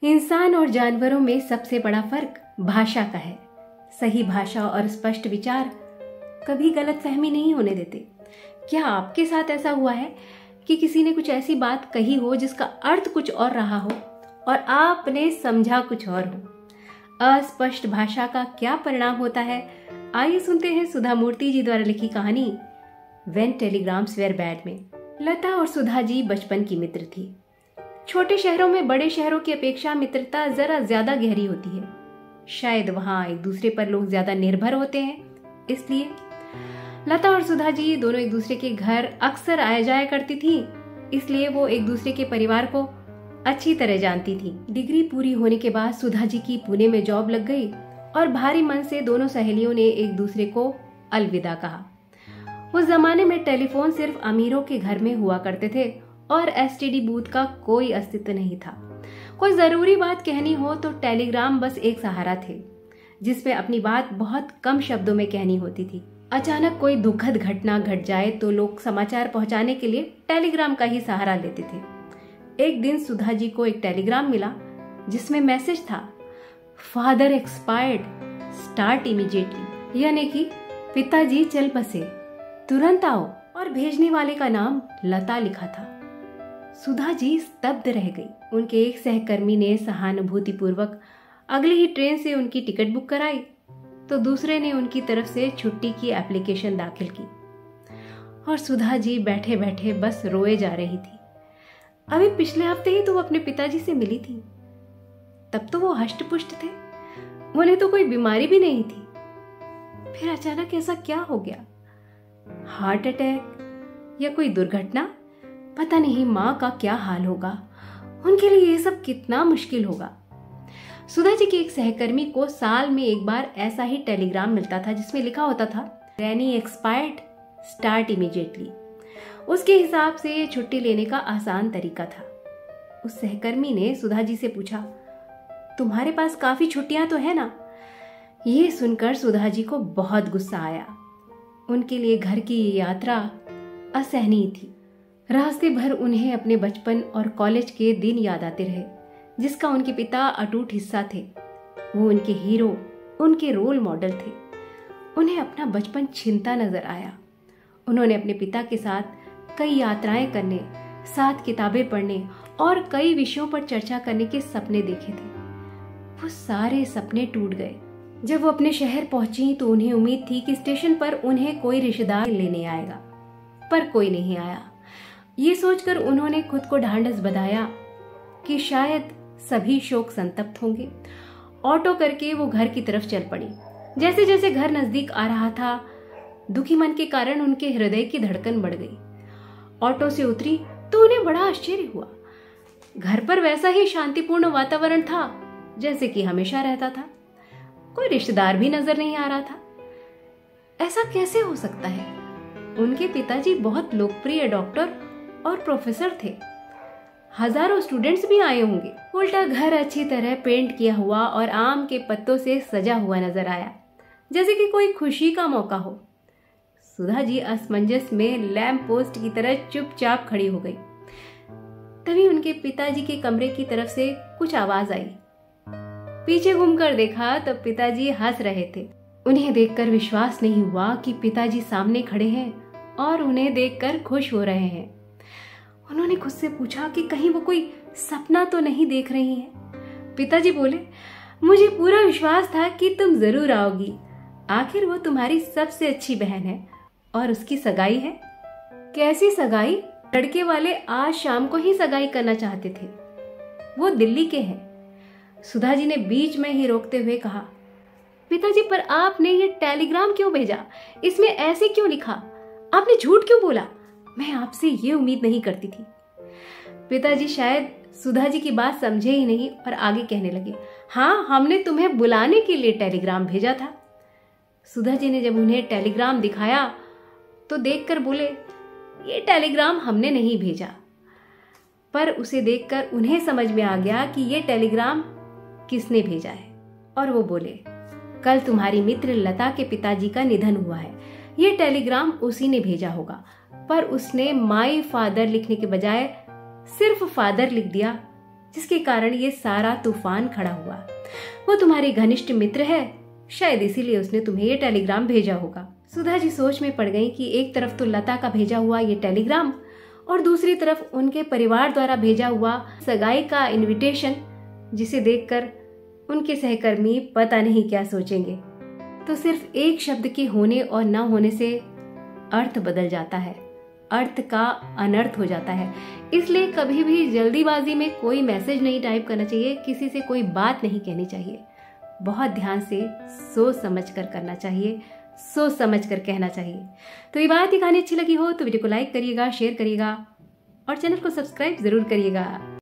इंसान और जानवरों में सबसे बड़ा फर्क भाषा का है। सही भाषा और स्पष्ट विचार कभी गलतफहमी नहीं होने देते। क्या आपके साथ ऐसा हुआ है कि किसी ने कुछ ऐसी बात कही हो जिसका अर्थ कुछ और रहा हो और आपने समझा कुछ और हो? अस्पष्ट भाषा का क्या परिणाम होता है, आइए सुनते हैं सुधा मूर्ति जी द्वारा लिखी कहानी व्हेन टेलीग्राम्स वेयर बैड में। लता और सुधा जी बचपन की मित्र थी। छोटे शहरों में बड़े शहरों की अपेक्षा मित्रता जरा ज्यादा गहरी होती है। शायद वहां एक दूसरे पर लोग ज्यादा निर्भर होते हैं, इसलिए लता और सुधा जी दोनों एक दूसरे के घर अक्सर आया जाया करती थी, इसलिए वो एक दूसरे के परिवार को अच्छी तरह जानती थी। डिग्री पूरी होने के बाद सुधा जी की पुणे में जॉब लग गई और भारी मन से दोनों सहेलियों ने एक दूसरे को अलविदा कहा। उस जमाने में टेलीफोन सिर्फ अमीरों के घर में हुआ करते थे और एसटीडी बूथ का कोई अस्तित्व नहीं था। कोई जरूरी बात कहनी हो तो टेलीग्राम बस एक सहारा थे, जिसमें अपनी बात बहुत कम शब्दों में कहनी होती थी। अचानक कोई दुखद घटना घट जाए तो लोग समाचार पहुंचाने के लिए टेलीग्राम का ही सहारा लेते थे। एक दिन सुधा जी को एक टेलीग्राम मिला जिसमें मैसेज था, फादर एक्सपायर्ड, स्टार्ट इमीडिएटली, यानी कि पिताजी चल बसे, तुरंत आओ। और भेजने वाले का नाम लता लिखा था। सुधा जी स्तब्ध रह गई। उनके एक सहकर्मी ने सहानुभूतिपूर्वक अगली ही ट्रेन से उनकी टिकट बुक कराई तो दूसरे ने उनकी तरफ से छुट्टी की एप्लीकेशन दाखिल की और सुधा जी बैठे बैठे बस रोए जा रही थी। अभी पिछले हफ्ते ही तो वो अपने पिताजी से मिली थी, तब तो वो हष्ट पुष्ट थे, उन्हें तो कोई बीमारी भी नहीं थी। फिर अचानक ऐसा क्या हो गया? हार्ट अटैक या कोई दुर्घटना? पता नहीं माँ का क्या हाल होगा, उनके लिए ये सब कितना मुश्किल होगा। सुधा जी की एक सहकर्मी को साल में एक बार ऐसा ही टेलीग्राम मिलता था जिसमें लिखा होता था, रैनी एक्सपायर्ड, स्टार्ट इमीडिएटली। उसके हिसाब से ये छुट्टी लेने का आसान तरीका था। उस सहकर्मी ने सुधा जी से पूछा, तुम्हारे पास काफी छुट्टियां तो है ना? ये सुनकर सुधा जी को बहुत गुस्सा आया। उनके लिए घर की ये यात्रा असहनीय थी। रास्ते भर उन्हें अपने बचपन और कॉलेज के दिन याद आते रहे, जिसका उनके पिता अटूट हिस्सा थे। वो उनके हीरो, उनके रोल मॉडल थे। उन्हें अपना बचपन छिनता नजर आया। उन्होंने अपने पिता के साथ कई यात्राएं करने, साथ किताबें पढ़ने और कई विषयों पर चर्चा करने के सपने देखे थे। वो सारे सपने टूट गए। जब वो अपने शहर पहुंची तो उन्हें उम्मीद थी कि स्टेशन पर उन्हें कोई रिश्तेदार लेने आएगा, पर कोई नहीं आया। ये सोचकर उन्होंने खुद को ढांढस बंधाया कि शायद सभी शोक संतप्त होंगे। ऑटो करके वो घर की तरफ चल पड़ी। जैसे जैसे घर नजदीक आ रहा था, दुखी मन के कारण उनके हृदय की धड़कन बढ़ गई। ऑटो से उतरी तो उन्हें बड़ा आश्चर्य हुआ। घर पर वैसा ही शांतिपूर्ण वातावरण था जैसे कि हमेशा रहता था। कोई रिश्तेदार भी नजर नहीं आ रहा था। ऐसा कैसे हो सकता है? उनके पिताजी बहुत लोकप्रिय डॉक्टर और प्रोफेसर थे। हजारों स्टूडेंट्स भी आए होंगे। उल्टा घर अच्छी तरह पेंट किया हुआ और आम के पत्तों से सजा हुआ नजर आया, जैसे कि कोई खुशी का मौका हो। सुधा जी असमंजस में लैंप पोस्ट की तरह चुपचाप खड़ी हो गई। तभी उनके पिताजी के कमरे की तरफ से कुछ आवाज आई। पीछे घूमकर देखा तो पिताजी हंस रहे थे। उन्हें देखकर विश्वास नहीं हुआ कि पिताजी सामने खड़े हैं और उन्हें देखकर खुश हो रहे हैं। उन्होंने खुद से पूछा कि कहीं वो कोई सपना तो नहीं देख रही हैं। पिताजी बोले, मुझे पूरा विश्वास था कि तुम जरूर आओगी। आखिर वो तुम्हारी सबसे अच्छी बहन है और उसकी सगाई है। कैसी सगाई? लड़के वाले आज शाम को ही सगाई करना चाहते थे। वो दिल्ली के हैं। सुधा जी ने बीच में ही रोकते हुए कहा, पिताजी पर आपने ये टेलीग्राम क्यों भेजा? इसमें ऐसे क्यों लिखा? आपने झूठ क्यों बोला? मैं आपसे ये उम्मीद नहीं करती थी। पिताजी शायद सुधा जी की बात समझे ही नहीं और आगे कहने लगे, हाँ, हमने तुम्हें बुलाने के लिए टेलीग्राम भेजा था। सुधा जी ने जब उन्हें टेलीग्राम दिखाया तो देखकर बोले, ये टेलीग्राम हमने नहीं भेजा। पर उसे देखकर उन्हें समझ में आ गया कि ये टेलीग्राम किसने भेजा है और वो बोले, कल तुम्हारी मित्र लता के पिताजी का निधन हुआ है। ये टेलीग्राम उसी ने भेजा होगा। पर उसने माई फादर लिखने के बजाय सिर्फ फादर लिख दिया, जिसके कारण ये सारा तूफान खड़ा हुआ। वो तुम्हारी घनिष्ठ मित्र है, शायद इसीलिए उसने तुम्हें ये टेलीग्राम भेजा होगा। सुधा जी सोच में पड़ गई कि एक तरफ तो लता का भेजा हुआ ये टेलीग्राम और दूसरी तरफ उनके परिवार द्वारा भेजा हुआ सगाई का इनविटेशन, जिसे देखकर उनके सहकर्मी पता नहीं क्या सोचेंगे। तो सिर्फ एक शब्द के होने और न होने से अर्थ बदल जाता है, अर्थ का अनर्थ हो जाता है। इसलिए कभी भी जल्दीबाजी में कोई मैसेज नहीं टाइप करना चाहिए, किसी से कोई बात नहीं कहनी चाहिए। बहुत ध्यान से सोच समझ कर करना चाहिए, सोच समझ कर कहना चाहिए। तो ये बात, ये कहानी अच्छी लगी हो तो वीडियो को लाइक करिएगा, शेयर करिएगा और चैनल को सब्सक्राइब जरूर करिएगा।